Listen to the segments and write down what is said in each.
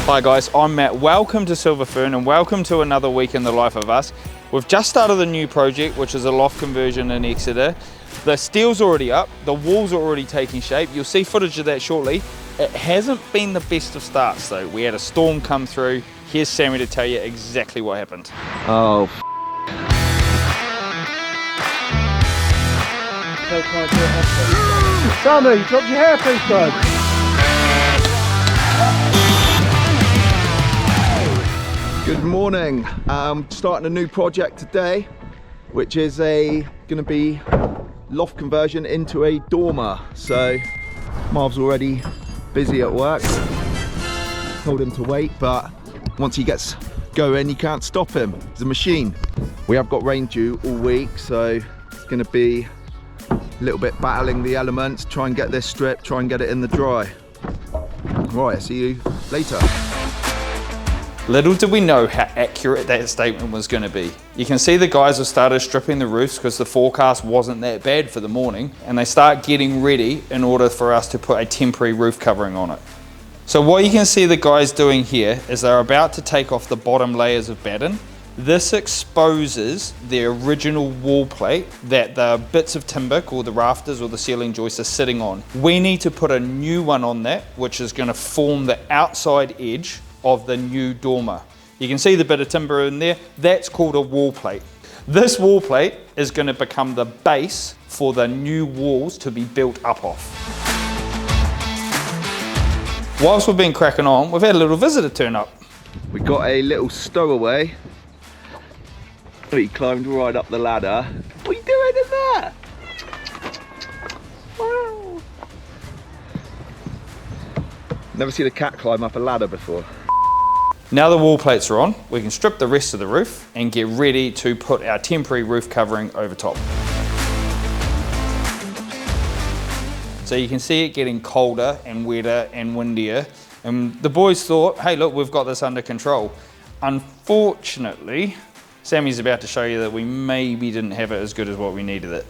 Hi guys, I'm Matt. Welcome to Fern and welcome to another week in the life of us. We've just started a new project, which is a loft conversion in Exeter. The steel's already up, the walls are already taking shape. You'll see footage of that shortly. It hasn't been the best of starts though. We had a storm come through. Here's Sammy to tell you exactly what happened. Oh, Sammy, drop your hairpiece, bud. good morning. Starting a new project today, which is gonna be loft conversion into a dormer. So Marv's already busy at work. Told him to wait, but once he gets going, you can't stop him. He's a machine. We have got rain due all week, so it's gonna be a little bit battling the elements, try and get this stripped, try and get it in the dry. Right, see you later. Little did we know how accurate that statement was going to be. You can see the guys have started stripping the roofs because the forecast wasn't that bad for the morning, and they start getting ready in order for us to put a temporary roof covering on it. So what you can see the guys doing here is they're about to take off the bottom layers of batten. This exposes the original wall plate that the bits of timber called the rafters or the ceiling joists are sitting on. We need to put a new one on that, which is going to form the outside edge of the new dormer. You can see the bit of timber in there. That's called a wall plate. This wall plate is going to become the base for the new walls to be built up off. Whilst we've been cracking on, we've had a little visitor turn up. We got a little stowaway. He climbed right up the ladder. What are you doing in there? Wow. Never seen a cat climb up a ladder before. Now the wall plates are on, we can strip the rest of the roof and get ready to put our temporary roof covering over top. So you can see it getting colder and wetter and windier, and the boys thought, hey look, we've got this under control. Unfortunately, Sammy's about to show you that we maybe didn't have it as good as what we needed it.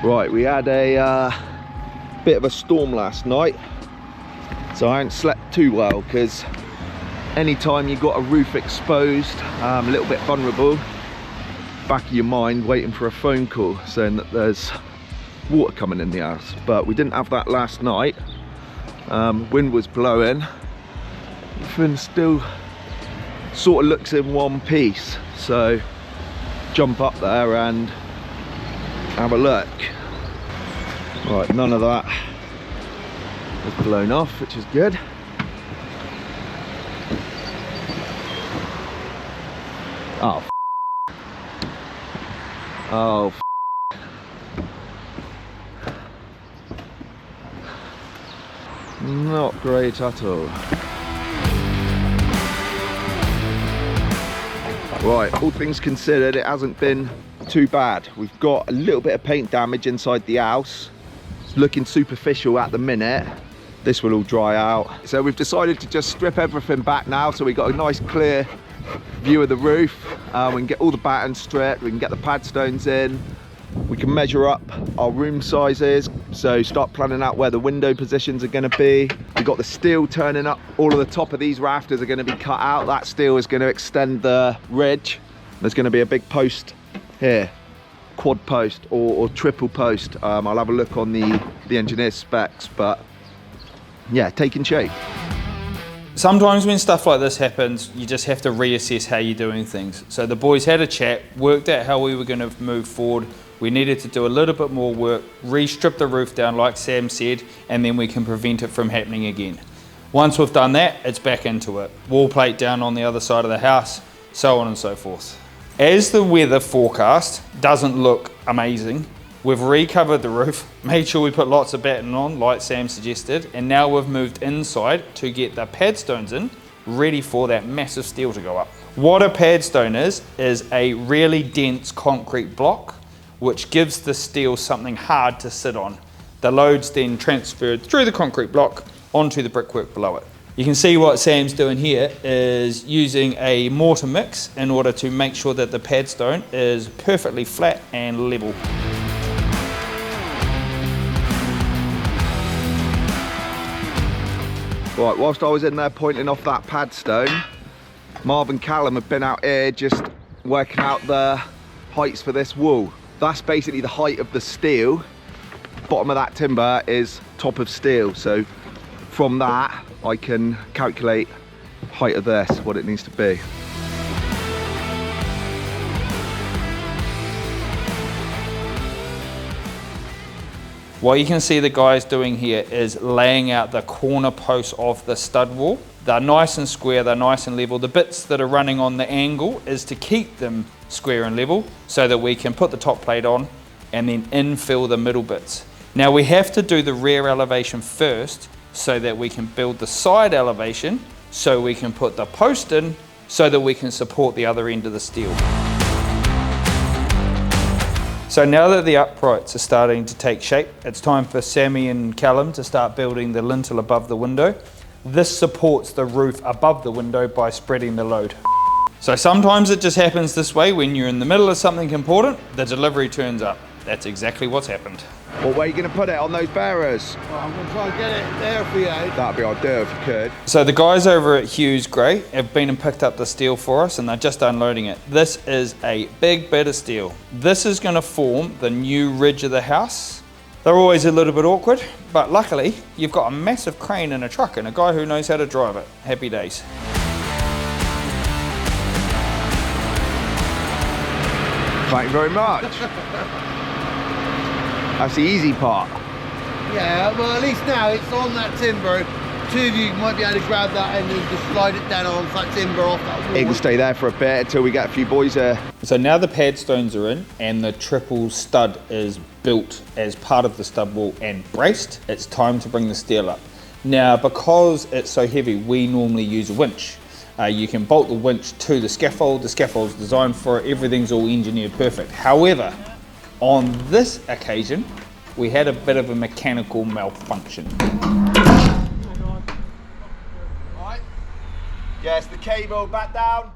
Right, we had a bit of a storm last night, so I ain't slept too well, because anytime you got a roof exposed, a little bit vulnerable, back of your mind waiting for a phone call saying that there's water coming in the house. But we didn't have that last night. Wind was blowing. Everything still sort of looks in one piece, so jump up there and have a look. Right, none of that has blown off, which is good. Oh, oh, not great at all. Right, all things considered, it hasn't been too bad. We've got a little bit of paint damage inside the house. It's looking superficial at the minute. This will all dry out. So we've decided to just strip everything back now, so we've got a nice clear view of the roof. We can get all the batten stripped, we can get the pad stones in, we can measure up our room sizes, so start planning out where the window positions are going to be. We've got the steel turning up. All of the top of these rafters are going to be cut out. That steel is going to extend the ridge. There's going to be a big post here, quad post or triple post. I'll have a look on the engineer's specs, but yeah, taking shape. Sometimes when stuff like this happens, you just have to reassess how you're doing things. So the boys had a chat, worked out how we were going to move forward. We needed to do a little bit more work, re-strip the roof down like Sam said, and then we can prevent it from happening again. Once we've done that, it's back into it. Wall plate down on the other side of the house, so on and so forth. As the weather forecast doesn't look amazing, we've recovered the roof, made sure we put lots of batten on like Sam suggested, and now we've moved inside to get the pad stones in, ready for that massive steel to go up. What a pad stone is a really dense concrete block which gives the steel something hard to sit on. The load's then transferred through the concrete block onto the brickwork below it. You can see what Sam's doing here is using a mortar mix in order to make sure that the pad stone is perfectly flat and level. Right, whilst I was in there pointing off that pad stone, Marv and Callum have been out here just working out the heights for this wall. That's basically the height of the steel. Bottom of that timber is top of steel. So from that, I can calculate height of this, what it needs to be. What you can see the guys doing here is laying out the corner posts of the stud wall. They're nice and square, they're nice and level. The bits that are running on the angle is to keep them square and level so that we can put the top plate on and then infill the middle bits. Now we have to do the rear elevation first so that we can build the side elevation so we can put the post in so that we can support the other end of the steel. So now that the uprights are starting to take shape, it's time for Sammy and Callum to start building the lintel above the window. This supports the roof above the window by spreading the load. So sometimes it just happens this way when you're in the middle of something important, the delivery turns up. That's exactly what's happened. Well, where are you going to put it on those bearers? Well, I'm going to try and get it there for you. That'd be ideal if you could. So the guys over at Hughes Gray have been and picked up the steel for us and they're just unloading it. This is a big bit of steel. This is going to form the new ridge of the house. They're always a little bit awkward, but luckily you've got a massive crane in a truck and a guy who knows how to drive it. Happy days. Thank you very much. That's the easy part. Yeah, well at least now it's on that timber. Two of you might be able to grab that and then just slide it down onto that timber off that wall. It can stay there for a bit until we get a few boys here. So now the pad stones are in and the triple stud is built as part of the stud wall and braced, it's time to bring the steel up. Now because it's so heavy, we normally use a winch. You can bolt the winch to the scaffold's designed for it, everything's all engineered perfect. However, on this occasion, we had a bit of a mechanical malfunction. Right. Yes, the cable back down.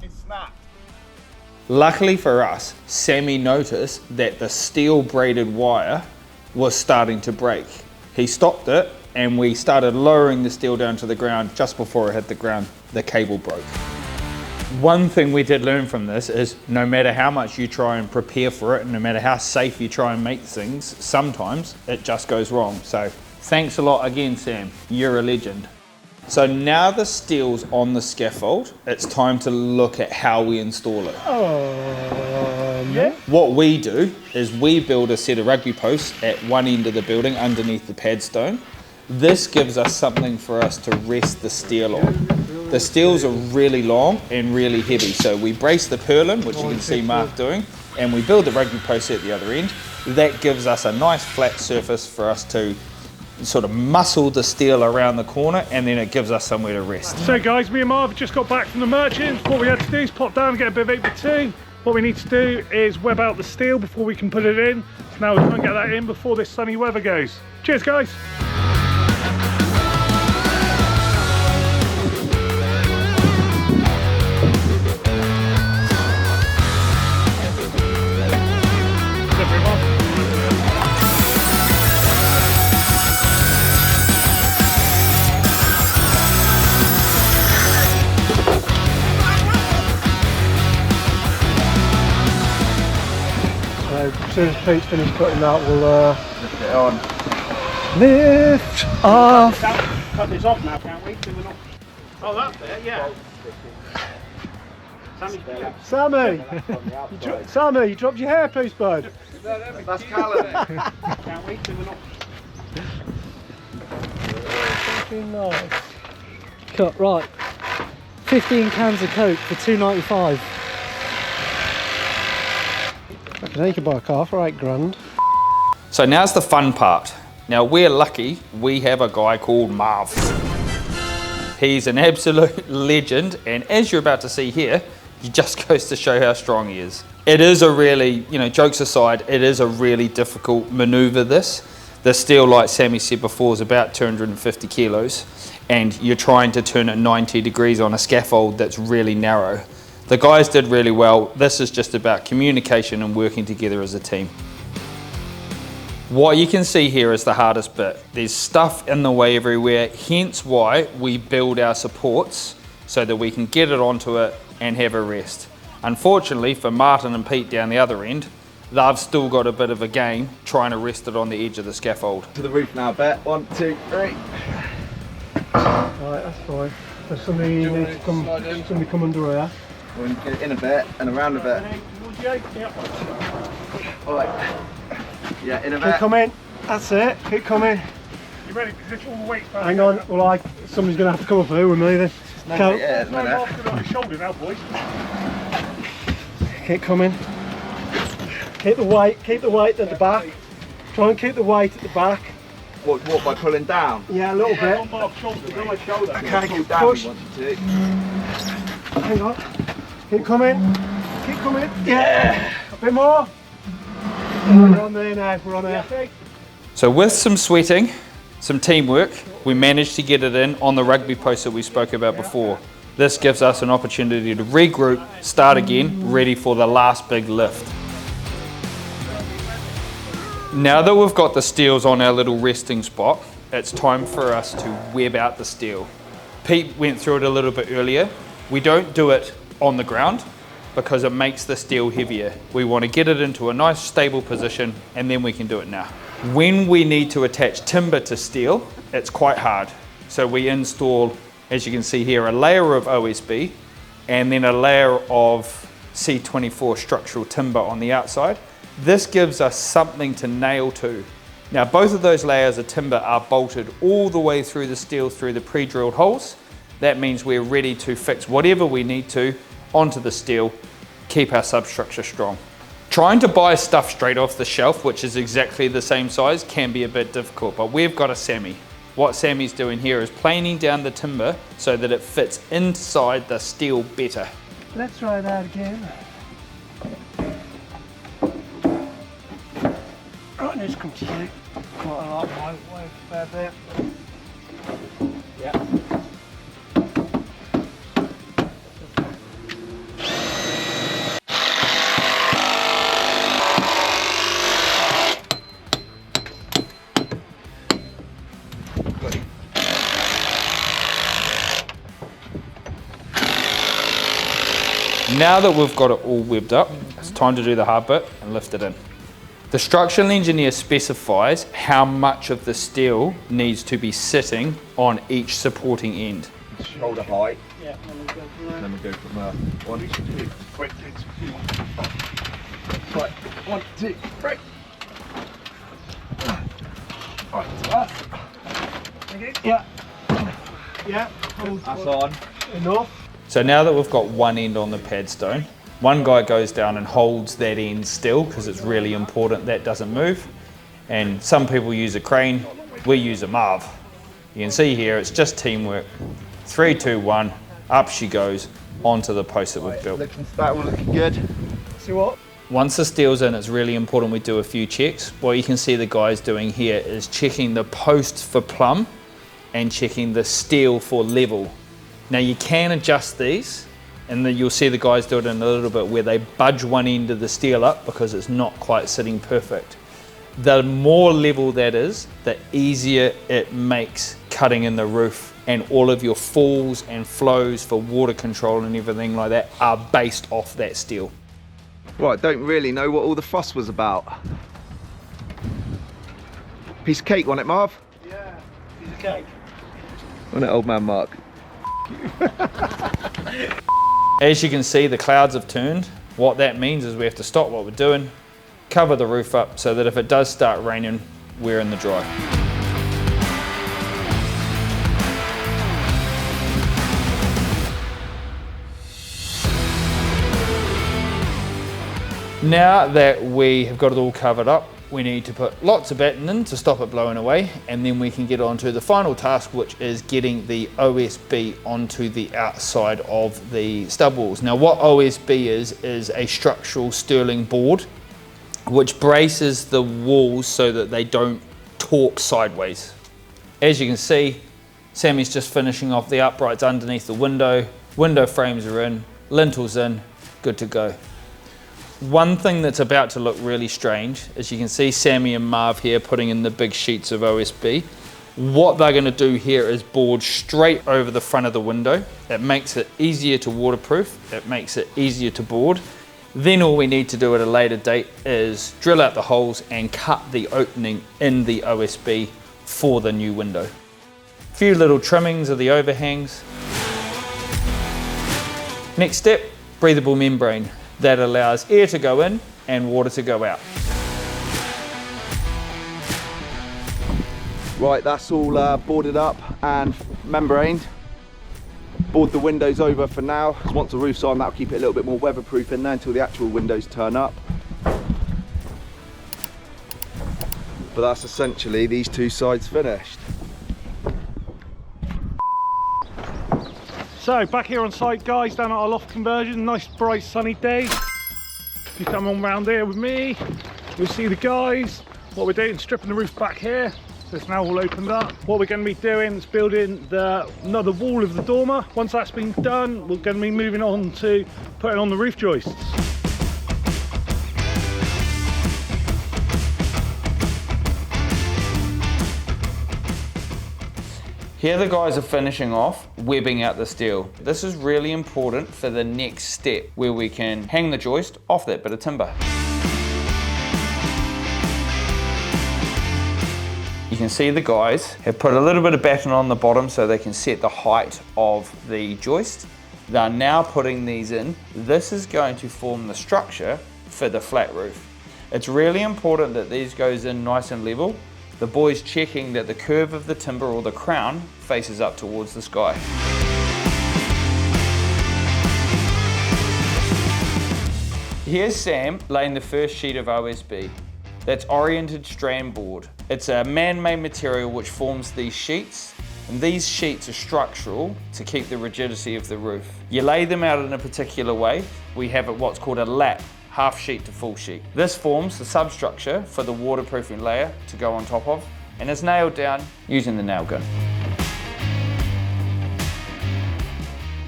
It snapped. Luckily for us, Sammy noticed that the steel braided wire was starting to break. He stopped it and we started lowering the steel down to the ground. Just before it hit the ground, the cable broke. One thing we did learn from this is no matter how much you try and prepare for it, and no matter how safe you try and make things, sometimes it just goes wrong. So thanks a lot again, Sam. You're a legend. So now the steel's on the scaffold, it's time to look at how we install it. Yeah. What we do is we build a set of rugby posts at one end of the building underneath the pad stone. This gives us something for us to rest the steel on. The steels are really long and really heavy, so we brace the purlin, which you can see Mark doing, and we build the rugby post at the other end. That gives us a nice flat surface for us to sort of muscle the steel around the corner, and then it gives us somewhere to rest. So guys, me and Marv have just got back from the merchants. What we had to do is pop down and get a bit of 8x2. What we need to do is web out the steel before we can put it in. So now we try and get that in before this sunny weather goes. Cheers guys. As soon as Pete's finished putting that, we'll Lift it on. lift off. Cut this off now, can't we? Oh, that bit, yeah. Sammy, Sammy, you dropped your hairpiece, bud. That's Callum. Can't we? Fucking nice. Cut, right. 15 cans of Coke for £2.95. I can take you buy a car for £8 grand. So now's the fun part. Now we're lucky we have a guy called Marv. He's an absolute legend, and as you're about to see here, he just goes to show how strong he is. It is a really, jokes aside, it is a really difficult maneuver this. The steel, like Sammy said before, is about 250 kilos, and you're trying to turn it 90 degrees on a scaffold that's really narrow. The guys did really well. This is just about communication and working together as a team. What you can see here is the hardest bit. There's stuff in the way everywhere, hence why we build our supports so that we can get it onto it and have a rest. Unfortunately for Martin and Pete down the other end, they've still got a bit of a game trying to rest it on the edge of the scaffold. To the roof now, Bet. 1, 2, 3. Right, that's fine. There's somebody needs to come, somebody come under here. We'll get it in a bit and around a bit. Alright. Yeah, in a bit. Keep coming. That's it. Keep coming. You ready? Because it's all the weight back. Hang on. Well, somebody's going to have to come up here with me then. No, yeah, no marking on your shoulder now, boys. Keep coming. Keep the weight at the back. Try and keep the weight at the back. What, by pulling down? Yeah, a little bit. On my shoulder, on my shoulder. Okay, Pull down push. if you want to. Hang on. Keep coming. Keep coming. Yeah. A bit more. We're on there now. We're on there. So with some sweating, some teamwork, we managed to get it in on the rugby post that we spoke about before. This gives us an opportunity to regroup, start again, ready for the last big lift. Now that we've got the steels on our little resting spot, it's time for us to web out the steel. Pete went through it a little bit earlier. We don't do it on the ground because it makes the steel heavier. We want to get it into a nice stable position and then we can do it now. When we need to attach timber to steel, it's quite hard. So we install, as you can see here, a layer of OSB and then a layer of C24 structural timber on the outside. This gives us something to nail to. Now both of those layers of timber are bolted all the way through the steel through the pre-drilled holes. That means we're ready to fix whatever we need to onto the steel, keep our substructure strong. Trying to buy stuff straight off the shelf, which is exactly the same size, can be a bit difficult, but we've got a Sammy. What Sammy's doing here is planing down the timber so that it fits inside the steel better. Let's try that again. Right, let's come to you. Quite a lot, my way fair bit. Yeah. Now that we've got it all webbed up, it's time to do the hard bit and lift it in. The structural engineer specifies how much of the steel needs to be sitting on each supporting end. Shoulder height. Yeah, Then we go from 1, 2, 3. Right, 1, 2, 3. Yeah. Yeah. That's on. Enough. So now that we've got one end on the padstone, one guy goes down and holds that end still because it's really important that doesn't move. And some people use a crane, we use a Marv. You can see here it's just teamwork. 3, 2, 1, up she goes onto the post that we've built. That one looking good. See what? Once the steel's in, it's really important we do a few checks. What you can see the guys doing here is checking the posts for plumb and checking the steel for level. Now you can adjust these, and then you'll see the guys do it in a little bit where they budge one end of the steel up because it's not quite sitting perfect. The more level that is, the easier it makes cutting in the roof, and all of your falls and flows for water control and everything like that are based off that steel. Right, don't really know what all the fuss was about. Piece of cake, wasn't it, Marv? Yeah. Piece of cake. Wasn't it, old man Mark? As you can see, the clouds have turned. What that means is we have to stop what we're doing, cover the roof up so that if it does start raining, we're in the dry. Now that we have got it all covered up, we need to put lots of batten in to stop it blowing away, and then we can get on to the final task, which is getting the OSB onto the outside of the stub walls. Now what OSB is a structural sterling board which braces the walls so that they don't torque sideways. As you can see, Sammy's just finishing off the uprights underneath the window frames are in, lintels in, good to go. One thing that's about to look really strange is you can see Sammy and Marv here putting in the big sheets of OSB. What they're going to do here is board straight over the front of the window. It makes it easier to waterproof, it makes it easier to board. Then all we need to do at a later date is drill out the holes and cut the opening in the OSB for the new window. A few little trimmings of the overhangs. Next step, breathable membrane. That allows air to go in and water to go out. Right, that's all boarded up and membraned. Board the windows over for now, because once the roof's on, that'll keep it a little bit more weatherproof in there until the actual windows turn up. But that's essentially these two sides finished. So back here on site, guys, down at our loft conversion, nice bright sunny day. If you come on round here with me, you'll see the guys. What we're doing, stripping the roof back here. So it's now all opened up. What we're going to be doing is building another wall of the dormer. Once that's been done, we're going to be moving on to putting on the roof joists. Here the guys are finishing off webbing out the steel. This is really important for the next step where we can hang the joist off that bit of timber. You can see the guys have put a little bit of batten on the bottom so they can set the height of the joist. They're now putting these in. This is going to form the structure for the flat roof. It's really important that these goes in nice and level. The boys checking that the curve of the timber or the crown faces up towards the sky. Here's Sam laying the first sheet of OSB. That's oriented strand board. It's a man-made material which forms these sheets, and these sheets are structural to keep the rigidity of the roof. You lay them out in a particular way. We have what's called a lap, half sheet to full sheet. This forms the substructure for the waterproofing layer to go on top of, and is nailed down using the nail gun.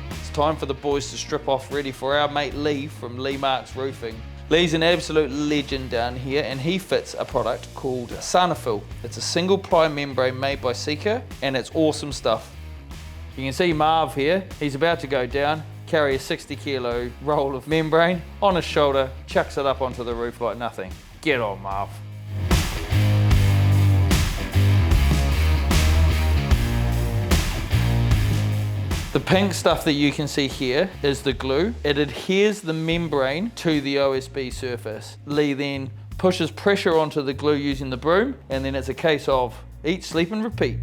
It's time for the boys to strip off, ready for our mate Lee from Lee Marks Roofing. Lee's an absolute legend down here, and he fits a product called Sanafil. It's a single ply membrane made by Seeker, and it's awesome stuff. You can see Marv here, he's about to go down, carry a 60-kilo roll of membrane on his shoulder, chucks it up onto the roof like nothing. Get on, Marv. The pink stuff that you can see here is the glue. It adheres the membrane to the OSB surface. Lee then pushes pressure onto the glue using the broom, and then it's a case of eat, sleep and repeat.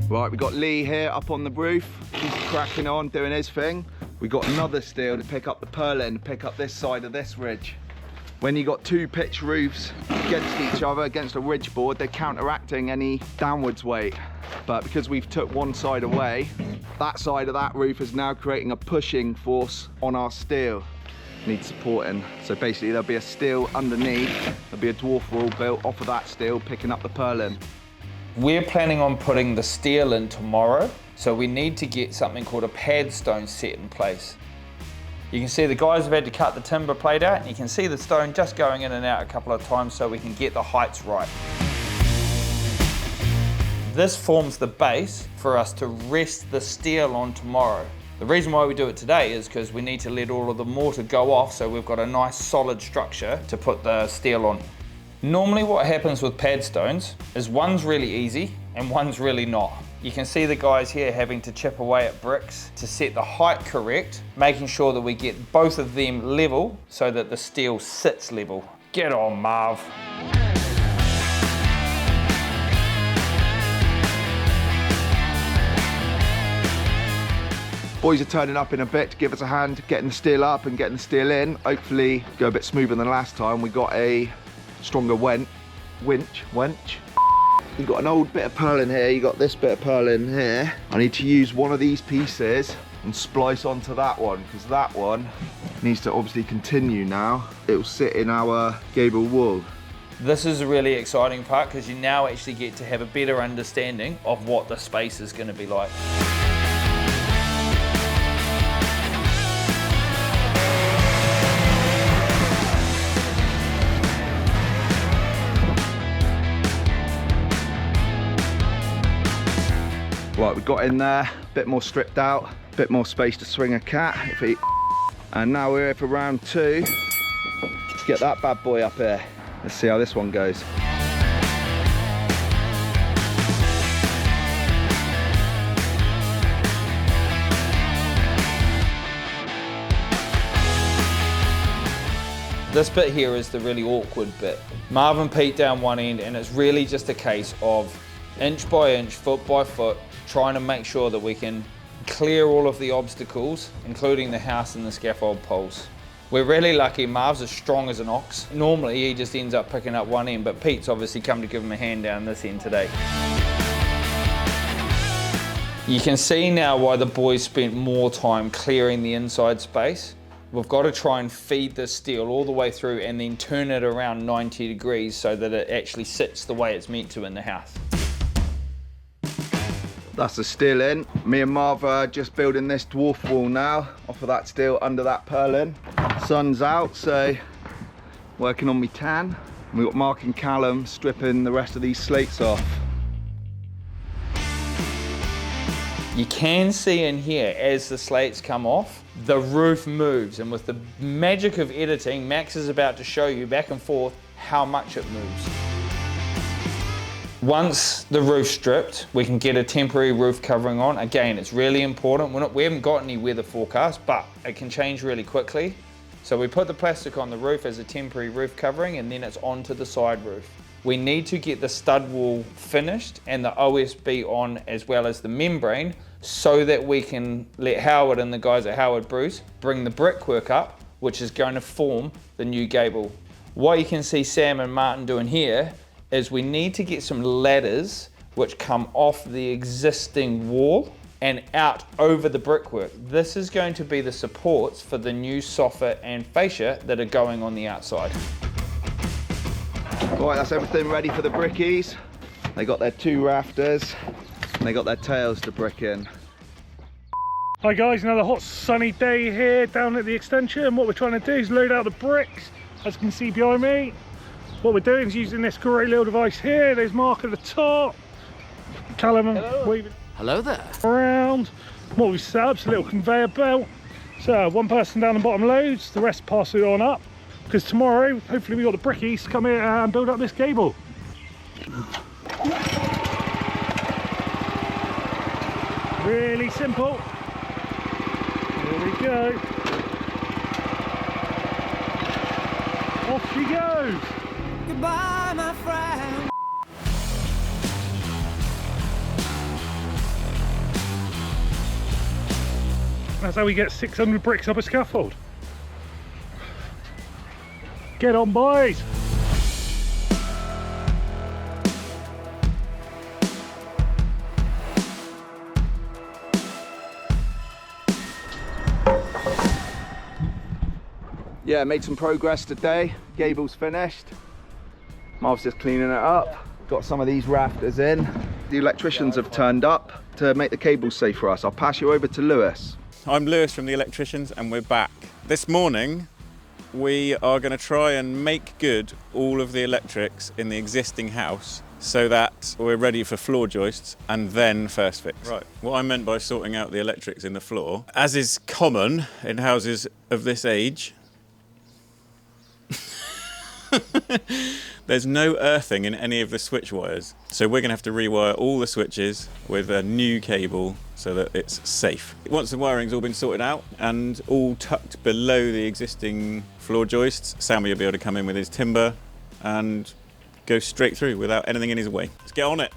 Right, we got Lee here up on the roof. He's cracking on, doing his thing. We got another steel to pick up the purlin, pick up this side of this ridge. When you got two pitched roofs against each other, against a ridge board, they're counteracting any downwards weight. But because we've took one side away, that side of that roof is now creating a pushing force on our steel. Needs supporting. So basically there'll be a steel underneath, there'll be a dwarf wall built off of that steel, picking up the purlin. We're planning on putting the steel in tomorrow, so we need to get something called a pad stone set in place. You can see the guys have had to cut the timber plate out, and you can see the stone just going in and out a couple of times so we can get the heights right. This forms the base for us to rest the steel on tomorrow. The reason why we do it today is because we need to let all of the mortar go off so we've got a nice solid structure to put the steel on. Normally what happens with pad stones is one's really easy and one's really not. You can see the guys here having to chip away at bricks to set the height correct, making sure that we get both of them level so that the steel sits level. Get on, Marv. Boys are turning up in a bit to give us a hand getting the steel up and getting the steel in. Hopefully go a bit smoother than last time. We got a stronger winch. You've got an old bit of purlin here, you got this bit of purlin here. I need to use one of these pieces and splice onto that one, because that one needs to obviously continue now. It will sit in our gable wall. This is a really exciting part because you now actually get to have a better understanding of what the space is going to be like. got in there, a bit more stripped out, a bit more space to swing a cat. And now we're here for round 2. Let's get that bad boy up here. Let's see how this one goes. This bit here is the really awkward bit. Marv and Pete down one end, and it's really just a case of inch by inch, foot by foot, trying to make sure that we can clear all of the obstacles, including the house and the scaffold poles. We're really lucky. Marv's as strong as an ox. Normally he just ends up picking up one end, but Pete's obviously come to give him a hand down this end today. You can see now why the boys spent more time clearing the inside space. We've got to try and feed this steel all the way through and then turn it around 90 degrees so that it actually sits the way it's meant to in the house. That's the steel in. Me and Marv are just building this dwarf wall now off of that steel under that purlin. Sun's out, so working on me tan. And we've got Mark and Callum stripping the rest of these slates off. You can see in here as the slates come off, the roof moves, and with the magic of editing, Max is about to show you back and forth how much it moves. Once the roof's stripped, we can get a temporary roof covering on. Again, it's really important. We haven't got any weather forecast, but it can change really quickly. So we put the plastic on the roof as a temporary roof covering, and then it's onto the side roof. We need to get the stud wall finished and the OSB on, as well as the membrane, so that we can let Howard and the guys at Howard Bruce bring the brickwork up, which is going to form the new gable. What you can see Sam and Martin doing here is we need to get some ladders which come off the existing wall and out over the brickwork. This is going to be the supports for the new soffit and fascia that are going on the outside. Right, that's everything ready for the brickies. They got their 2 rafters and they got their tails to brick in. Hi guys, another hot sunny day here down at the extension. What we're trying to do is load out the bricks, as you can see behind me. What we're doing is using this great little device here. There's Mark at the top, Callum waving there around. What we've set up is a little conveyor belt. So one person down the bottom loads, the rest pass it on up. Because tomorrow, hopefully we got the brickies to come here and build up this gable. Really simple. Here we go. Off she goes. Goodbye, my friend. That's how we get 600 bricks up a scaffold. Get on, boys. Yeah, made some progress today. Gable's finished. Marv's just cleaning it up. Got some of these rafters in. The electricians have turned up to make the cables safe for us. I'll pass you over to Lewis. I'm Lewis from the electricians and we're back. This morning we are going to try and make good all of the electrics in the existing house so that we're ready for floor joists and then first fix. Right. What I meant by sorting out the electrics in the floor, as is common in houses of this age, there's no earthing in any of the switch wires. So we're going to have to rewire all the switches with a new cable so that it's safe. Once the wiring's all been sorted out and all tucked below the existing floor joists, Sammy will be able to come in with his timber and go straight through without anything in his way. Let's get on it.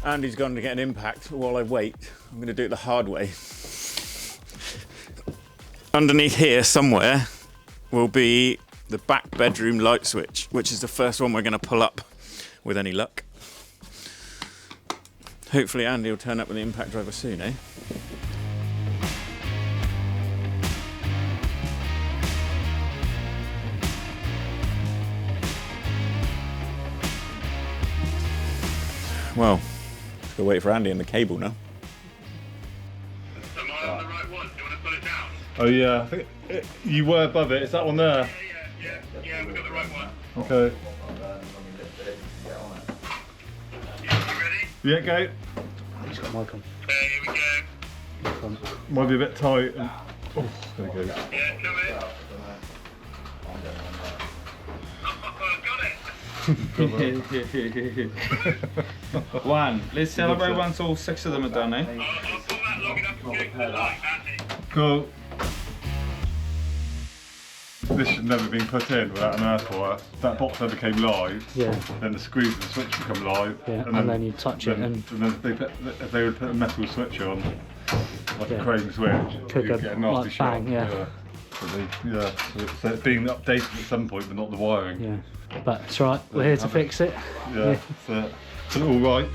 Andy's gone to get an impact while I wait. I'm going to do it the hard way. Underneath here somewhere will be the back bedroom light switch, which is the first one we're going to pull up with any luck. Hopefully Andy will turn up with the impact driver soon, eh? Well, let's go wait for Andy and the cable now. Am I on the right one? Do you want to put it down? Oh yeah, I think you were above it. Is that one there? Yeah, we got the right one. Okay. Yeah, go. He's got mic on. Okay, here we go. Might be a bit tight. Oh, there it goes. Yeah, come in. Got it. One. Let's celebrate once all 6 of them are done, eh? I'll pull that long enough to get it to the light, Andy. Cool. This should never have been put in without an earth wire. That box never came live. Yeah. Then the screws and the switch become live. Yeah, and then you touch it and then if they would put a metal switch on, like a chrome switch, Could you'd go get a nasty like shot. bang, yeah. So it's being updated at some point, but not the wiring. yeah. But it's right. We're here to fix it. Yeah. So all right.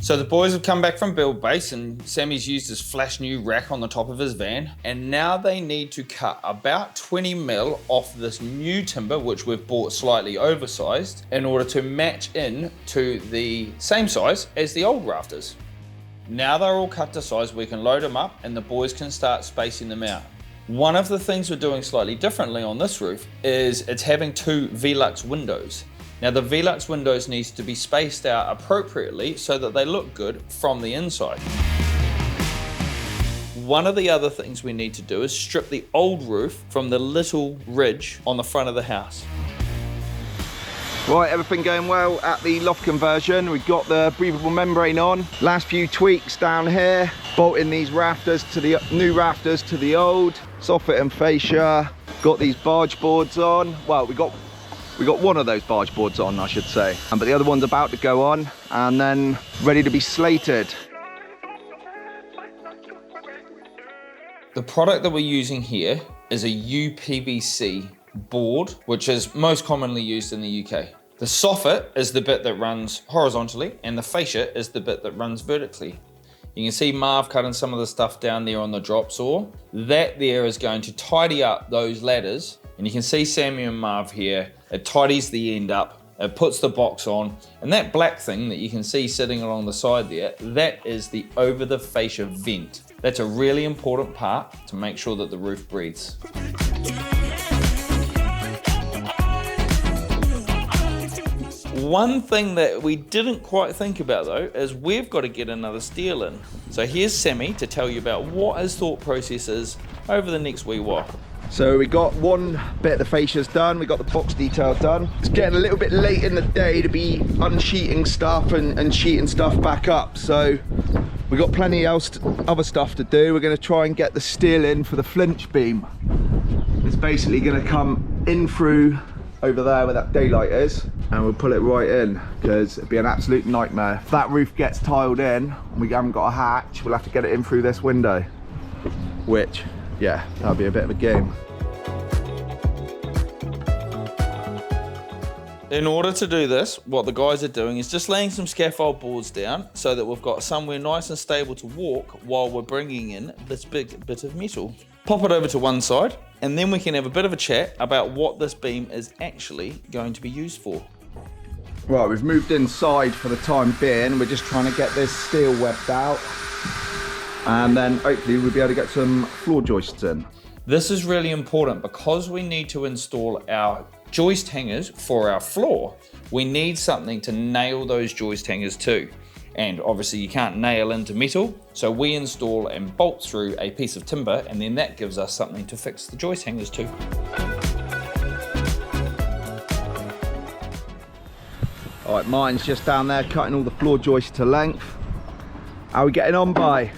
So the boys have come back from build base and Sammy's used his flash new rack on the top of his van, and now they need to cut about 20 mil off this new timber, which we've bought slightly oversized, in order to match in to the same size as the old rafters. Now they're all cut to size, we can load them up and the boys can start spacing them out. One of the things we're doing slightly differently on this roof is it's having 2 Velux windows. Now the Velux windows needs to be spaced out appropriately so that they look good from the inside. One of the other things we need to do is strip the old roof from the little ridge on the front of the house. Right, everything going well at the loft conversion. We've got the breathable membrane on. Last few tweaks down here, bolting these rafters to the new rafters to the old, soffit and fascia. Got these barge boards on. Well, we got one of those barge boards on, I should say. But the other one's about to go on and then ready to be slated. The product that we're using here is a UPVC board, which is most commonly used in the UK. The soffit is the bit that runs horizontally and the fascia is the bit that runs vertically. You can see Marv cutting some of the stuff down there on the drop saw. That there is going to tidy up those ladders, and you can see Sammy and Marv here. It tidies the end up, it puts the box on, and that black thing that you can see sitting along the side there, that is the over the fascia vent. That's a really important part to make sure that the roof breathes. One thing that we didn't quite think about though is we've got to get another steel in. So here's Sammy to tell you about what his thought process is over the next wee while. So we got one bit of the fascias done, we got the box detail done. It's getting a little bit late in the day to be unsheeting stuff and sheeting stuff back up. So we got plenty else other stuff to do. We're going to try and get the steel in for the Flitch beam. It's basically going to come in through over there where that daylight is, and we'll pull it right in because it'd be an absolute nightmare. If that roof gets tiled in and we haven't got a hatch, we'll have to get it in through this window, which, yeah, that'll be a bit of a game. In order to do this, what the guys are doing is just laying some scaffold boards down so that we've got somewhere nice and stable to walk while we're bringing in this big bit of metal. Pop it over to one side, and then we can have a bit of a chat about what this beam is actually going to be used for. Right, we've moved inside for the time being. We're just trying to get this steel webbed out, and then hopefully we'll be able to get some floor joists in. This is really important because we need to install our joist hangers for our floor. We need something to nail those joist hangers to. And obviously you can't nail into metal, so we install and bolt through a piece of timber, and then that gives us something to fix the joist hangers to. All right, Martin's just down there cutting all the floor joists to length. How are we getting on, by?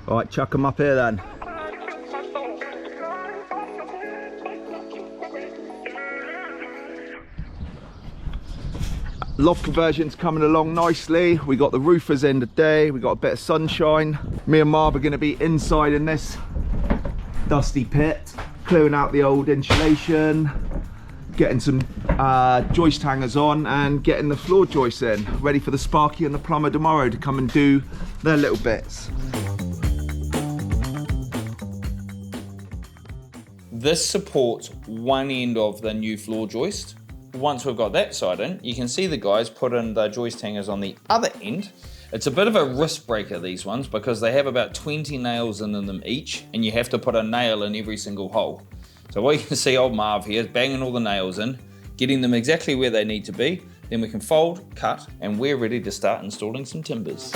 All right, chuck them up here then. Loft conversion's coming along nicely. We got the roofers in today. We got a bit of sunshine. Me and Marv are going to be inside in this dusty pit, clearing out the old insulation, getting some joist hangers on, and getting the floor joists in, ready for the Sparky and the plumber tomorrow to come and do their little bits. This supports one end of the new floor joist. Once we've got that side in, you can see the guys put in the joist hangers on the other end. It's a bit of a wrist breaker, these ones, because they have about 20 nails in them each, and you have to put a nail in every single hole. So what you can see old Marv here is banging all the nails in, getting them exactly where they need to be. Then we can fold, cut, and we're ready to start installing some timbers.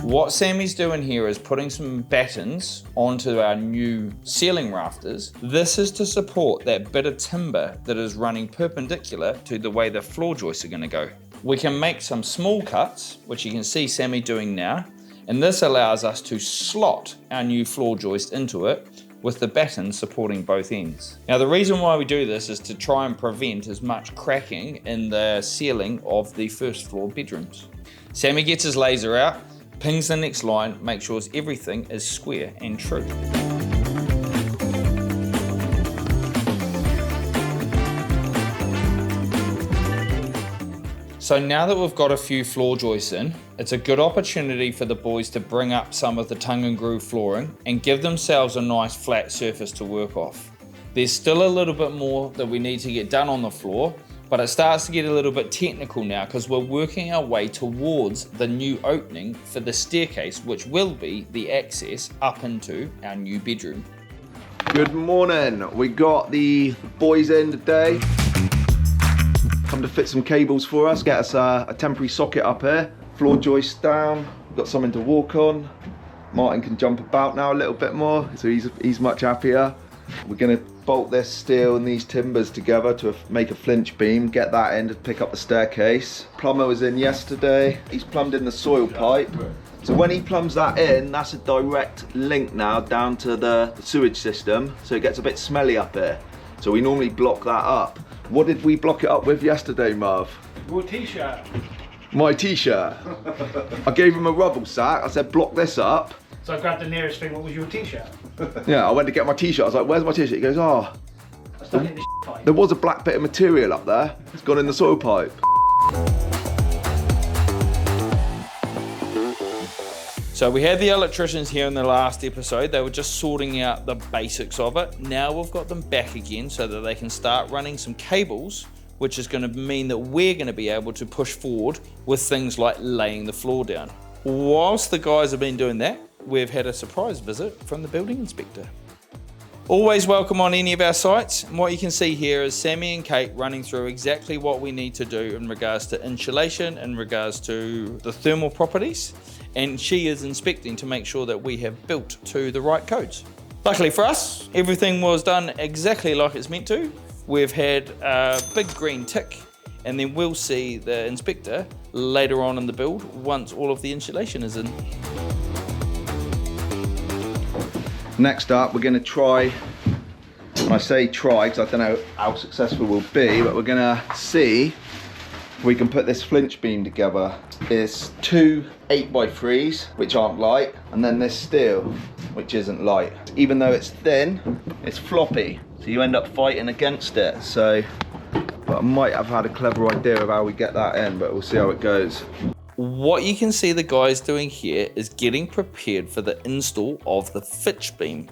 What Sammy's doing here is putting some battens onto our new ceiling rafters. This is to support that bit of timber that is running perpendicular to the way the floor joists are going to go. We can make some small cuts, which you can see Sammy doing now, and this allows us to slot our new floor joist into it with the batten supporting both ends. Now the reason why we do this is to try and prevent as much cracking in the ceiling of the first floor bedrooms. Sammy gets his laser out, pings the next line, make sure everything is square and true. So now that we've got a few floor joists in, it's a good opportunity for the boys to bring up some of the tongue and groove flooring and give themselves a nice flat surface to work off. There's still a little bit more that we need to get done on the floor, but it starts to get a little bit technical now because we're working our way towards the new opening for the staircase, which will be the access up into our new bedroom. Good morning. We got the boys in today. Come to fit some cables for us, get us a temporary socket up here. Floor joist down, got something to walk on. Martin can jump about now a little bit more, so he's much happier. We're gonna bolt this steel and these timbers together to make a flinch beam, get that in to pick up the staircase. Plumber was in yesterday, he's plumbed in the soil pipe. So when he plumbs that in, that's a direct link now down to the sewage system, so it gets a bit smelly up here. So we normally block that up. What did we block it up with yesterday, Marv? Your t-shirt. My t-shirt. I gave him a rubble sack, I said block this up. So I grabbed the nearest thing, what was your t-shirt? Yeah, I went to get my t-shirt, I was like, where's my t-shirt? He goes, oh, I stuck it in the pipe. there was a black bit of material up there. It's gone in the soil pipe. So we had the electricians here in the last episode. They were just sorting out the basics of it. Now we've got them back again so that they can start running some cables, which is going to mean that we're going to be able to push forward with things like laying the floor down. Whilst the guys have been doing that, we've had a surprise visit from the building inspector. Always welcome on any of our sites. And what you can see here is Sammy and Kate running through exactly what we need to do in regards to insulation, in regards to the thermal properties, and she is inspecting to make sure that we have built to the right codes. Luckily for us, everything was done exactly like it's meant to. We've had a big green tick, and then we'll see the inspector later on in the build once all of the insulation is in. Next up, we're gonna try, when I say try, because I don't know how successful we'll be, but we're gonna see if we can put this flinch beam together. There's two 8x3s, which aren't light, and then this steel, which isn't light. Even though it's thin, it's floppy, so you end up fighting against it. So, but I might have had a clever idea of how we get that in, but we'll see how it goes. What you can see the guys doing here is getting prepared for the install of the Flitch beam.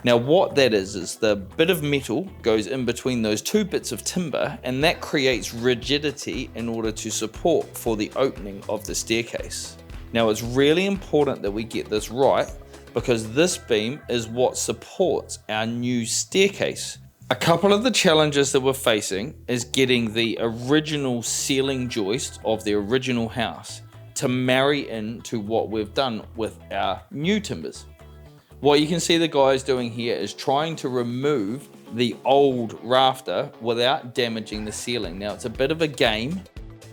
Now what that is the bit of metal goes in between those two bits of timber, and that creates rigidity in order to support for the opening of the staircase. Now it's really important that we get this right, because this beam is what supports our new staircase. A couple of the challenges that we're facing is getting the original ceiling joist of the original house to marry into what we've done with our new timbers. What you can see the guys doing here is trying to remove the old rafter without damaging the ceiling. Now it's a bit of a game.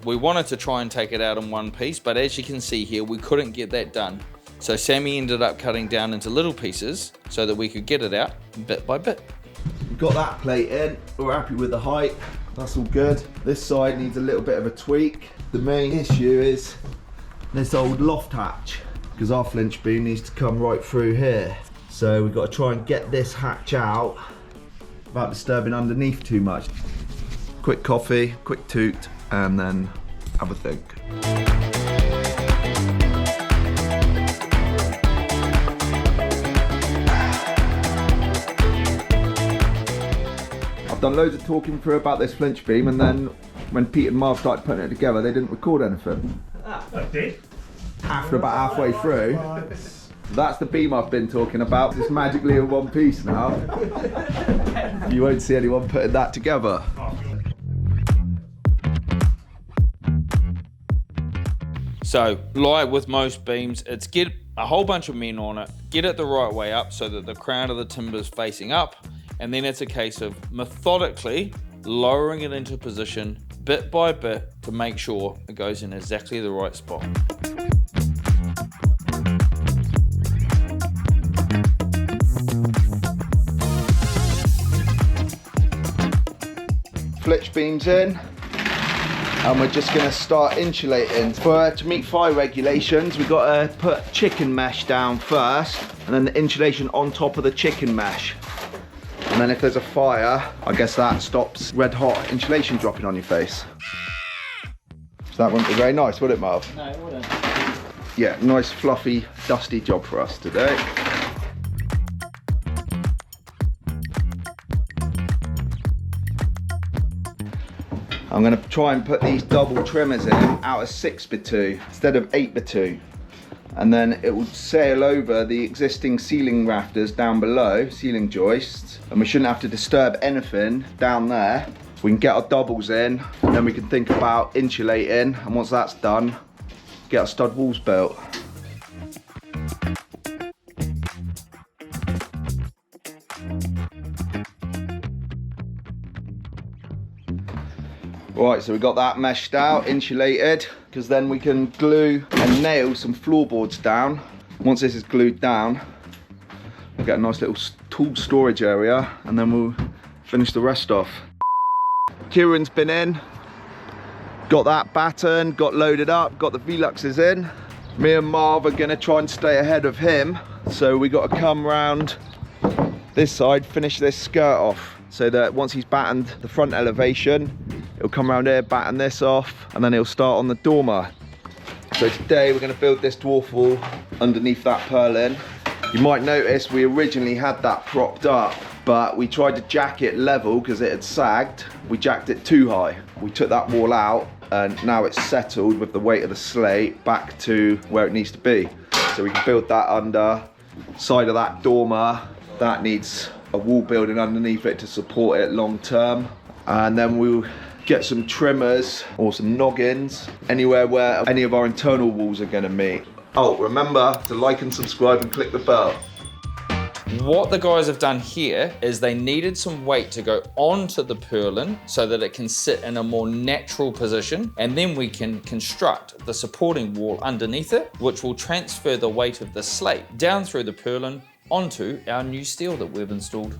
We wanted to try and take it out in one piece, but as you can see here, we couldn't get that done. So Sammy ended up cutting down into little pieces so that we could get it out bit by bit. We've got that plate in, we're happy with the height, that's all good. This side needs a little bit of a tweak. The main issue is this old loft hatch, because our flinch beam needs to come right through here. So we've got to try and get this hatch out without disturbing underneath too much. Quick coffee, quick toot, and then have a think. I've done loads of talking through about this flinch beam, and then when Pete and Marv started putting it together, they didn't record anything. I did. After about halfway through, That's the beam I've been talking about. It's magically in one piece now. You won't see anyone putting that together. So, like with most beams, it's get a whole bunch of men on it, get it the right way up so that the crown of the timber is facing up, and then it's a case of methodically lowering it into position bit by bit to make sure it goes in exactly the right spot. Flitch beams in, and we're just going to start insulating. To meet fire regulations, we've got to put chicken mesh down first, and then the insulation on top of the chicken mesh. And then if there's a fire, I guess that stops red hot insulation dropping on your face. So that wouldn't be very nice, would it, Marv? No, it wouldn't. Yeah, nice fluffy, dusty job for us today. I'm going to try and put these double trimmers in out of 6x2 instead of 8x2, and then it will sail over the existing ceiling rafters down below, ceiling joists, and we shouldn't have to disturb anything down there. We can get our doubles in, and then we can think about insulating, and once that's done, get our stud walls built. Right, so we got that meshed out, insulated, because then we can glue and nail some floorboards down. Once this is glued down, we'll get a nice little tool storage area, and then we'll finish the rest off. Kieran's been in, got that batten, got loaded up, got the Veluxes in. Me and Marv are gonna try and stay ahead of him, so we got to come round this side, finish this skirt off, so that once he's battened the front elevation, he'll come around here, batten this off, and then he'll start on the dormer. So today we're going to build this dwarf wall underneath that purlin. You might notice we originally had that propped up, but we tried to jack it level because it had sagged. We jacked it too high. We took that wall out, and now it's settled with the weight of the slate back to where it needs to be. So we can build that under side of that dormer. That needs a wall building underneath it to support it long term. And then we'll get some trimmers or some noggins anywhere where any of our internal walls are going to meet. Oh, remember to like and subscribe and click the bell. What the guys have done here is they needed some weight to go onto the purlin so that it can sit in a more natural position, and then we can construct the supporting wall underneath it, which will transfer the weight of the slate down through the purlin onto our new steel that we've installed.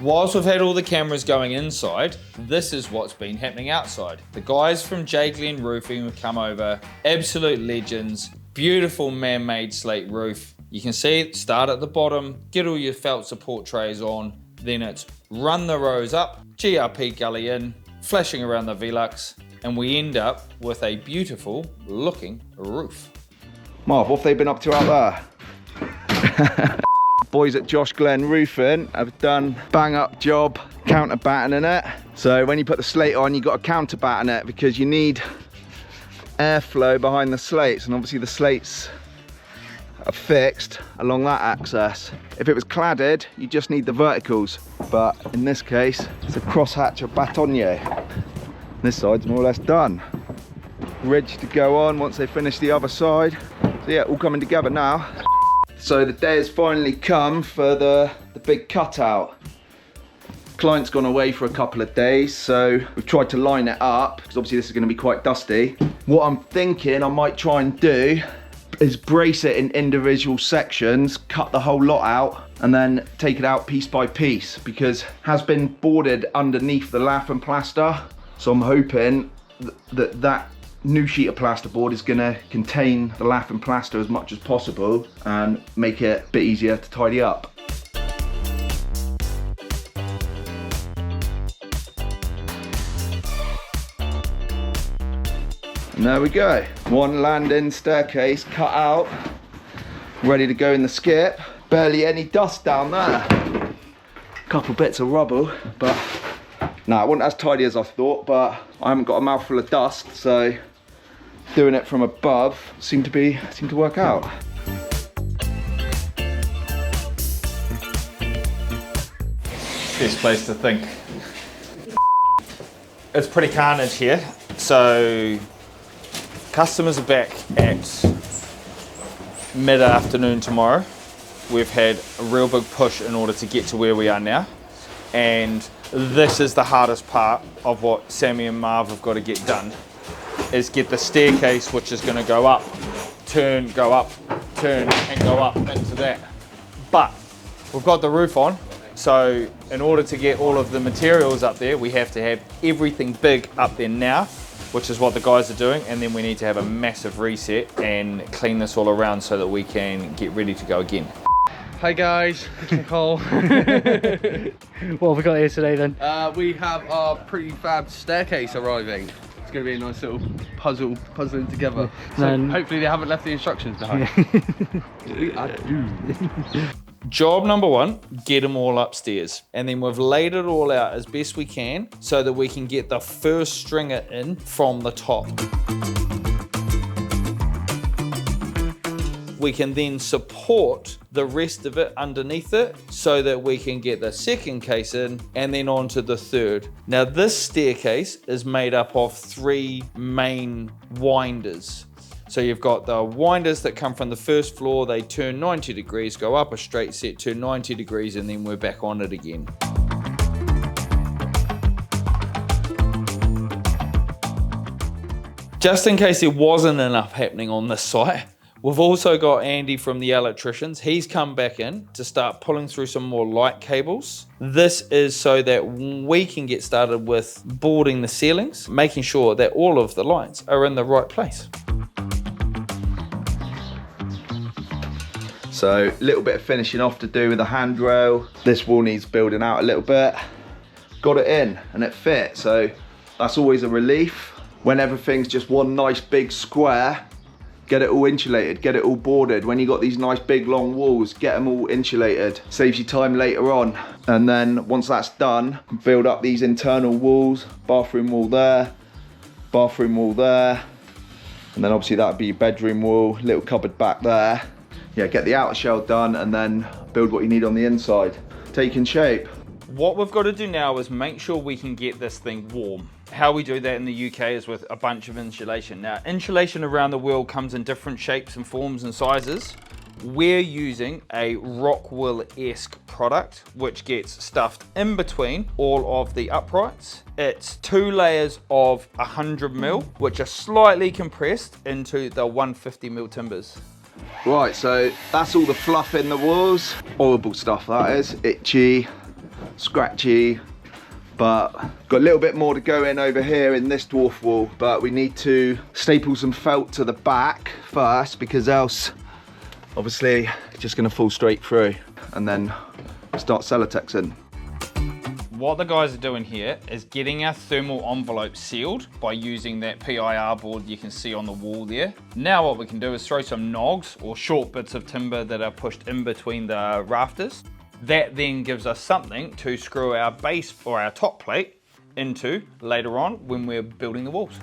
Whilst we've had all the cameras going inside, this is what's been happening outside. The guys from J Glen Roofing have come over, absolute legends, beautiful man-made slate roof. You can see it start at the bottom, get all your felt support trays on, then it's run the rows up, GRP gully in, flashing around the Velux, and we end up with a beautiful looking roof. Marv, what have they been up to out there? Boys at Josh Glen Roofing have done bang up job counter battening it. So when you put the slate on, you've got to counter batten it because you need airflow behind the slates, and obviously the slates are fixed along that axis. If it was cladded, you just need the verticals, but in this case it's a crosshatch of batonnier. This side's more or less done, ridge to go on once they finish the other side. So yeah, all coming together now. So the day has finally come for the big cutout. Client's gone away for a couple of days, so we've tried to line it up because obviously this is going to be quite dusty. What I'm thinking I might try and do is brace it in individual sections, cut the whole lot out, and then take it out piece by piece, because it has been boarded underneath the lath and plaster. So I'm hoping that new sheet of plasterboard is going to contain the lath and plaster as much as possible and make it a bit easier to tidy up. And there we go, one landing staircase cut out, ready to go in the skip. Barely any dust down there, couple bits of rubble, but Now, it wasn't as tidy as I thought, but I haven't got a mouthful of dust, so doing it from above seemed to work out. Best place to think. It's pretty carnage here. So customers are back at mid-afternoon tomorrow. We've had a real big push in order to get to where we are now. And this is the hardest part of what Sammy and Marv have got to get done, is get the staircase, which is going to go up, turn, and go up into that. But we've got the roof on, so in order to get all of the materials up there, we have to have everything big up there now, which is what the guys are doing, and then we need to have a massive reset and clean this all around so that we can get ready to go again. Hi guys, it's Nicole. What have we got here today then? We have our pretty fab staircase arriving. It's going to be a nice little puzzling together. So Then- hopefully they haven't left the instructions behind. Job number one, get them all upstairs. And then we've laid it all out as best we can so that we can get the first stringer in from the top. We can then support the rest of it underneath it so that we can get the second case in and then on to the third. Now this staircase is made up of 3 main winders. So you've got the winders that come from the first floor, they turn 90 degrees, go up a straight set, turn 90 degrees, and then we're back on it again. Just in case there wasn't enough happening on this site, we've also got Andy from the electricians. He's come back in to start pulling through some more light cables. This is so that we can get started with boarding the ceilings, making sure that all of the lights are in the right place. So a little bit of finishing off to do with the handrail. This wall needs building out a little bit. Got it in and it fit, so that's always a relief. When everything's just one nice big square, get it all insulated, get it all boarded. When you got these nice big long walls, get them all insulated. Saves you time later on. And then once that's done, build up these internal walls, bathroom wall there, bathroom wall there. And then obviously that'd be your bedroom wall, little cupboard back there. Yeah, get the outer shell done and then build what you need on the inside. Taking shape. What we've got to do now is make sure we can get this thing warm. How we do that in the UK is with a bunch of insulation. Now, insulation around the world comes in different shapes and forms and sizes. We're using a Rockwool-esque product, which gets stuffed in between all of the uprights. It's 2 layers of 100mm, which are slightly compressed into the 150mm timbers. Right, so that's all the fluff in the walls. Horrible stuff that is, itchy, scratchy, but got a little bit more to go in over here in this dwarf wall, but we need to staple some felt to the back first because else obviously it's just going to fall straight through, and then start sellotexing. What the guys are doing here is getting our thermal envelope sealed by using that PIR board you can see on the wall there. Now what we can do is throw some nogs or short bits of timber that are pushed in between the rafters. That then gives us something to screw our base or our top plate into later on when we're building the walls.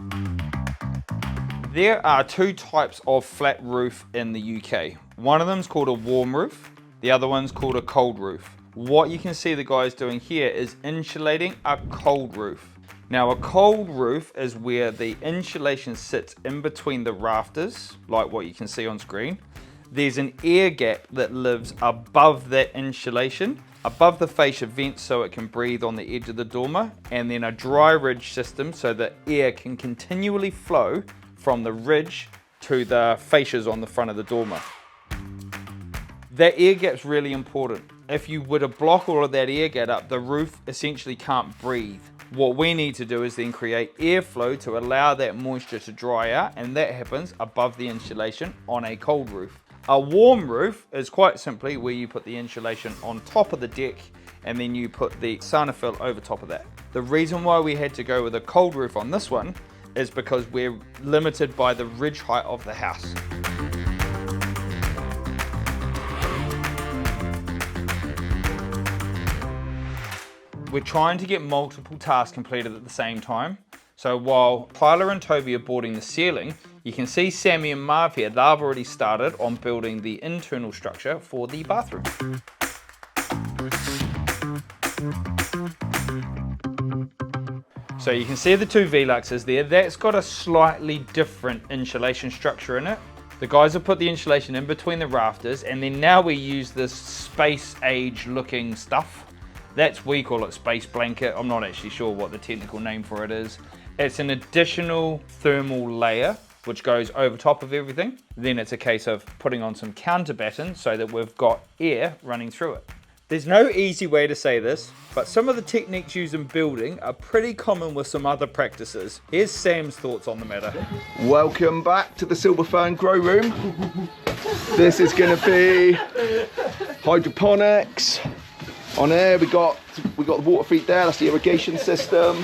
There are 2 types of flat roof in the UK. One of them is called a warm roof, the other one's called a cold roof. What you can see the guys doing here is insulating a cold roof. Now a cold roof is where the insulation sits in between the rafters, like what you can see on screen. There's an air gap that lives above that insulation, above the fascia vents so it can breathe on the edge of the dormer, and then a dry ridge system so that air can continually flow from the ridge to the fascias on the front of the dormer. That air gap's really important. If you were to block all of that air gap up, the roof essentially can't breathe. What we need to do is then create airflow to allow that moisture to dry out, and that happens above the insulation on a cold roof. A warm roof is quite simply where you put the insulation on top of the deck and then you put the Sarnafil over top of that. The reason why we had to go with a cold roof on this one is because we're limited by the ridge height of the house. We're trying to get multiple tasks completed at the same time. So while Tyler and Toby are boarding the ceiling, you can see Sammy and Marv here, they've already started on building the internal structure for the bathroom. So you can see the two Veluxes there. That's got a slightly different insulation structure in it. The guys have put the insulation in between the rafters, and then now we use this space age looking stuff. We call it space blanket. I'm not actually sure what the technical name for it is. It's an additional thermal layer which goes over top of everything. Then it's a case of putting on some counter batten so that we've got air running through it. There's no easy way to say this, but some of the techniques used in building are pretty common with some other practices. Here's Sam's thoughts on the matter. Welcome back to the Fern grow room. This is going to be hydroponics. On here we got the water feed there, that's the irrigation system.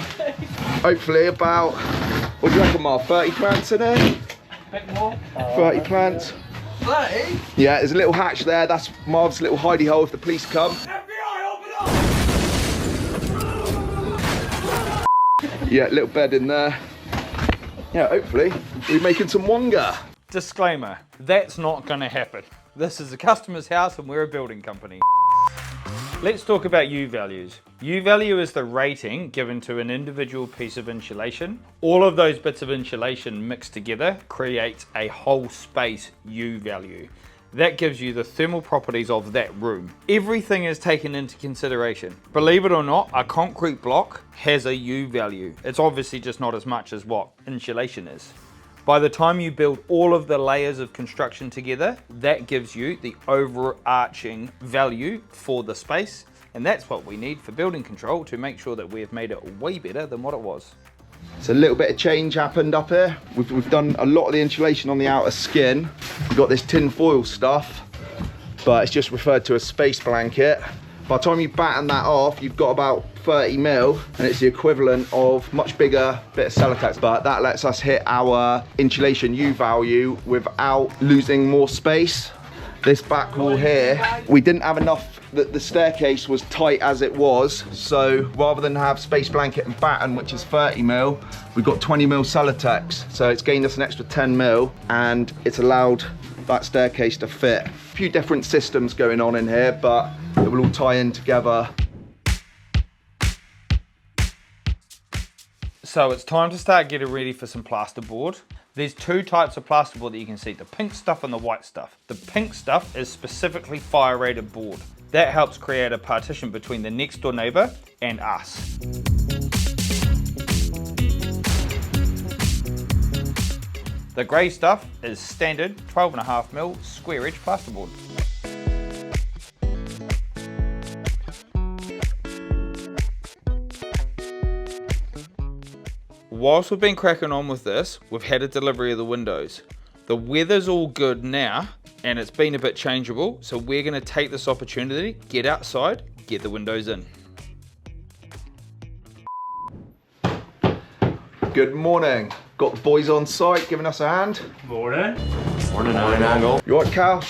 Hopefully about, what do you reckon, Marv, 30 plants in there? A bit more. 30 plants. 30? Yeah, there's a little hatch there. That's Marv's little hidey hole if the police come. FBI, open up! Yeah, little bed in there. Yeah, hopefully we're making some wonga. Disclaimer, that's not gonna happen. This is a customer's house and we're a building company. Let's talk about U values. U value is the rating given to an individual piece of insulation. All of those bits of insulation mixed together creates a whole space U value. That gives you the thermal properties of that room. Everything is taken into consideration. Believe it or not, a concrete block has a U value. It's obviously just not as much as what insulation is. By the time you build all of the layers of construction together, that gives you the overarching value for the space. And that's what we need for building control to make sure that we have made it way better than what it was. So a little bit of change happened up here. We've done a lot of the insulation on the outer skin. We've got this tin foil stuff, but it's just referred to as space blanket. By the time you batten that off, you've got about 30 mil, and it's the equivalent of much bigger bit of Celotex, but that lets us hit our insulation U value without losing more space. This back wall here, we didn't have enough, the staircase was tight as it was, so rather than have space blanket and batten, which is 30 mil, we've got 20 mil Celotex, so it's gained us an extra 10 mil, and it's allowed that staircase to fit. A few different systems going on in here, but it will all tie in together. So it's time to start getting ready for some plasterboard. There's two types of plasterboard that you can see, the pink stuff and the white stuff. The pink stuff is specifically fire rated board. That helps create a partition between the next door neighbor and us. The grey stuff is standard 12.5mm square edge plasterboard. Whilst we've been cracking on with this, we've had a delivery of the windows. The weather's all good now, and it's been a bit changeable, so we're gonna take this opportunity, get outside, get the windows in. Good morning. Got the boys on site giving us a hand. Morning. Morning, Angle. You all right, Cal?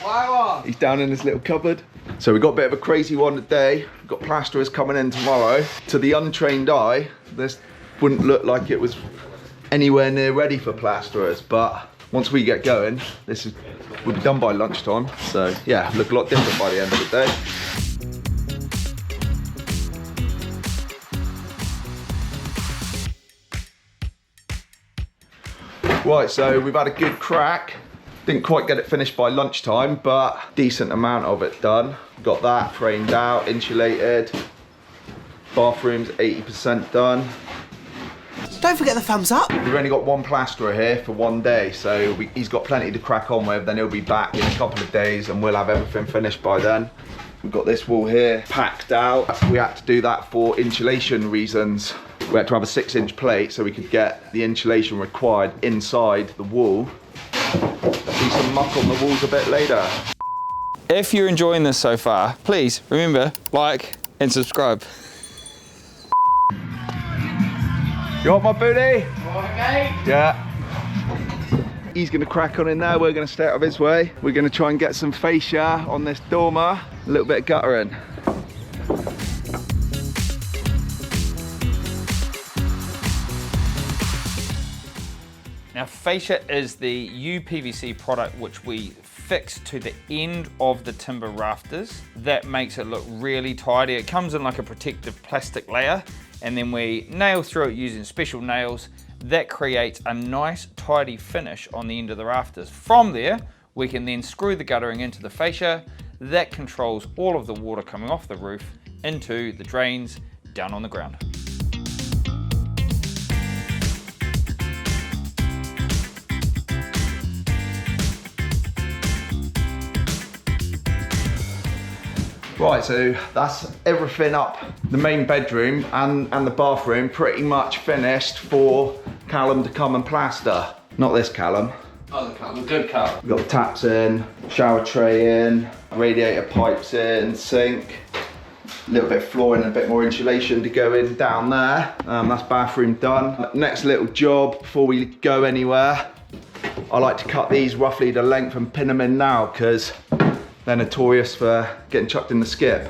Wow. He's down in his little cupboard. So we've got a bit of a crazy one today. We've got plasterers coming in tomorrow. To the untrained eye, this wouldn't look like it was anywhere near ready for plasterers, but once we get going, we'll be done by lunchtime. So yeah, look a lot different by the end of the day. Right, so we've had a good crack. Didn't quite get it finished by lunchtime, but decent amount of it done. Got that framed out, insulated. Bathroom's 80% done. Don't forget the thumbs up. We've only got one plasterer here for one day, so he's got plenty to crack on with. Then he'll be back in a couple of days and we'll have everything finished by then. We've got this wall here packed out. We had to do that for insulation reasons. We had to have a 6-inch plate so we could get the insulation required inside the wall. Do some muck on the walls a bit later. If you're enjoying this so far, please remember, like and subscribe. You want my booty? Okay. Yeah. He's gonna crack on in there, we're gonna stay out of his way. We're gonna try and get some fascia on this dormer, a little bit of guttering. fascia is the UPVC product which we fix to the end of the timber rafters. That makes it look really tidy. It comes in like a protective plastic layer, and then we nail through it using special nails. That creates a nice tidy finish on the end of the rafters. From there, we can then screw the guttering into the fascia. That controls all of the water coming off the roof into the drains down on the ground. Right, so that's everything up the main bedroom and the bathroom pretty much finished for Callum to come and plaster. Not this Callum. Other Callum, good Callum. We've got the taps in, shower tray in, radiator pipes in, sink, a little bit of flooring and a bit more insulation to go in down there. That's bathroom done. Next little job before we go anywhere, I like to cut these roughly the length and pin them in now because they're notorious for getting chucked in the skip.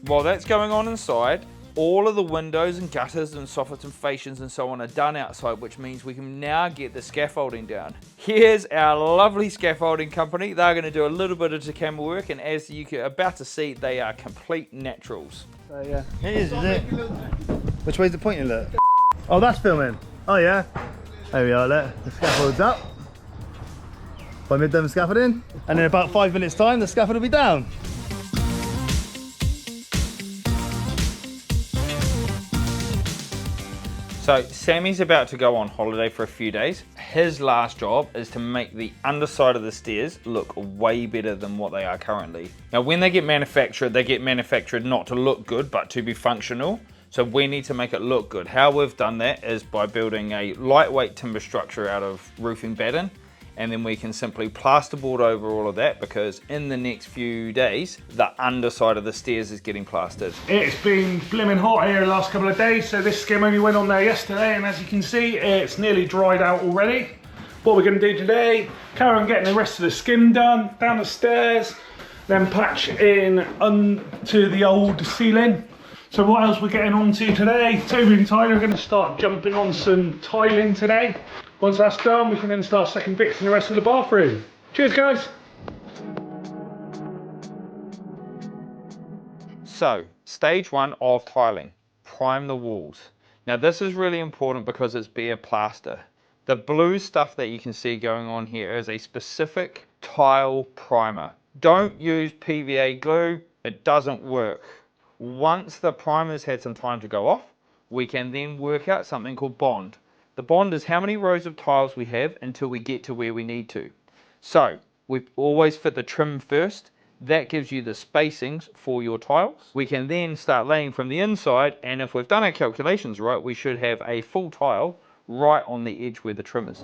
While that's going on inside, all of the windows and gutters and soffits and fascias and so on are done outside, which means we can now get the scaffolding down. Here's our lovely scaffolding company. They're going to do a little bit of camera work, and as you're about to see, they are complete naturals. Yeah, it is it? Which way's the pointing, look? Oh, that's filming. Oh yeah. There we are, look. The scaffold's up. By mid-dome scaffolding. And in about 5 minutes time, the scaffold will be down. So Sammy's about to go on holiday for a few days. His last job is to make the underside of the stairs look way better than what they are currently. Now when they get manufactured not to look good, but to be functional. So we need to make it look good. How we've done that is by building a lightweight timber structure out of roofing batten, and then we can simply plasterboard over all of that, because in the next few days, the underside of the stairs is getting plastered. It's been blimmin' hot here the last couple of days, so this skim only went on there yesterday, and as you can see, it's nearly dried out already. What we're gonna do today, carry on getting the rest of the skim done, down the stairs, then patch in onto the old ceiling. So what else we're getting onto today? Toby and Tyler are gonna start jumping on some tiling today. Once that's done, we can then start second fixing the rest of the bathroom. Cheers, guys. So, stage one of tiling, prime the walls. Now this is really important because it's bare plaster. The blue stuff that you can see going on here is a specific tile primer. Don't use PVA glue, it doesn't work. Once the primer's had some time to go off, we can then work out something called bond. The bond is how many rows of tiles we have until we get to where we need to. So we always fit the trim first. That gives you the spacings for your tiles. We can then start laying from the inside, and if we've done our calculations right, we should have a full tile right on the edge where the trim is.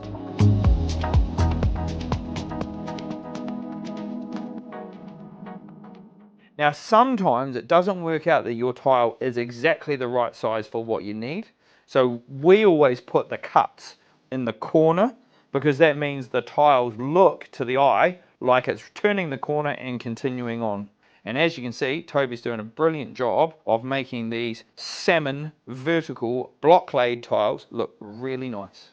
Now sometimes it doesn't work out that your tile is exactly the right size for what you need. So we always put the cuts in the corner, because that means the tiles look to the eye like it's turning the corner and continuing on. And as you can see, Toby's doing a brilliant job of making these salmon vertical block laid tiles look really nice.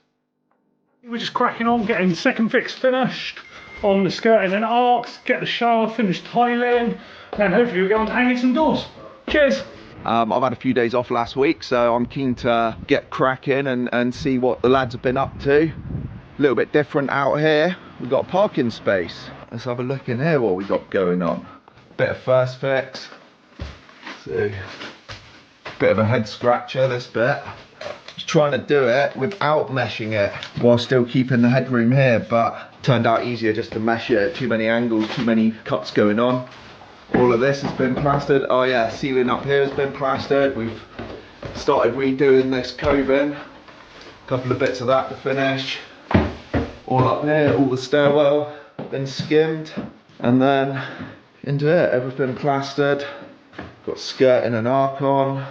We're just cracking on, getting second fix finished on the skirting and arcs, get the shower finished tiling, and hopefully we'll get on to hanging some doors. Cheers! I've had a few days off last week, so I'm keen to get cracking and see what the lads have been up to. A little bit different out here. We've got a parking space. Let's have a look in here what we got going on. Bit of first fix. So, bit of a head scratcher, this bit. Just trying to do it without meshing it while still keeping the headroom here, but turned out easier just to mesh it. Too many angles, too many cuts going on. All of this has been plastered. Oh yeah, ceiling up here has been plastered. We've started redoing this coving. A couple of bits of that to finish. All up here, all the stairwell been skimmed. And then into it. Everything plastered. Got skirting and arc on.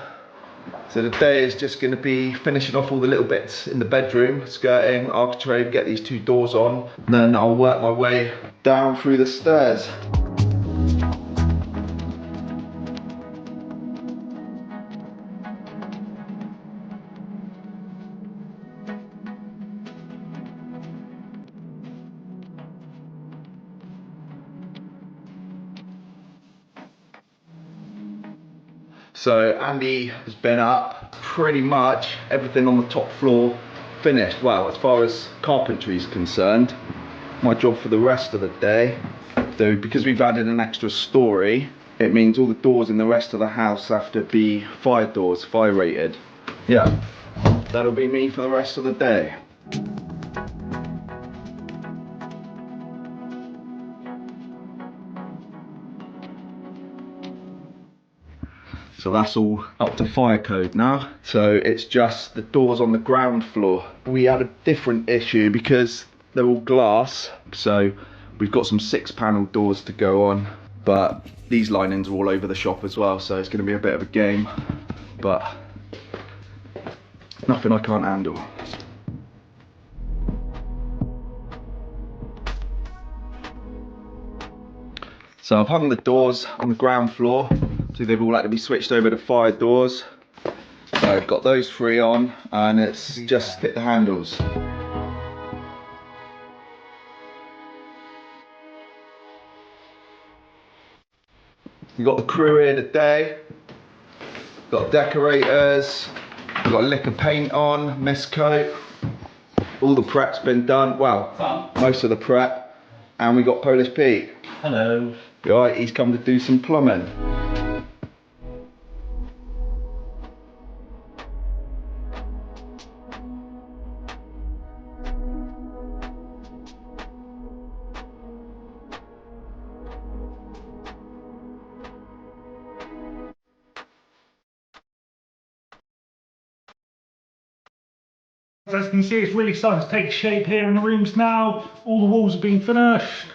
So the day is just going to be finishing off all the little bits in the bedroom, skirting, architrave, get these 2 doors on, and then I'll work my way down through the stairs. So Andy has been up, pretty much everything on the top floor finished. Well, as far as carpentry is concerned, my job for the rest of the day, though, because we've added an extra story, it means all the doors in the rest of the house have to be fire doors, fire rated. Yeah, that'll be me for the rest of the day. So that's all up to fire code now. So it's just the doors on the ground floor. We had a different issue because they're all glass. So we've got some 6-panel doors to go on, but these linings are all over the shop as well. So it's going to be a bit of a game, but nothing I can't handle. So I've hung the doors on the ground floor. So they've all had to be switched over to fire doors. So I've got those 3 on, and it's just fit the handles. We've got the crew here today. Got decorators. We've got a lick of paint on, mist coat. All the prep's been done. Well, most of the prep. And we got Polish Pete. Hello. Right, he's come to do some plumbing. As you can see, it's really starting to take shape here in the rooms now. All the walls have been finished.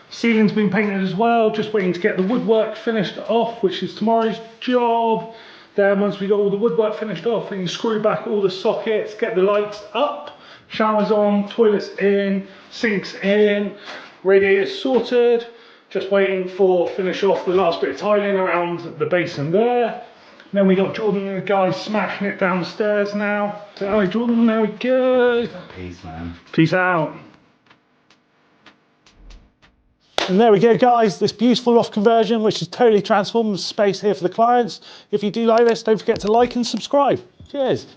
Ceiling's been painted as well, just waiting to get the woodwork finished off, which is tomorrow's job. Then once we got all the woodwork finished off, we can screw back all the sockets, get the lights up, showers on, toilets in, sinks in, radiators sorted. Just waiting for finish off the last bit of tiling around the basin there. Then we got Jordan and the guys smashing it downstairs now. So, alright Jordan, there we go. Peace, man. Peace out. And there we go guys, this beautiful loft conversion which has totally transformed the space here for the clients. If you do like this, don't forget to like and subscribe. Cheers.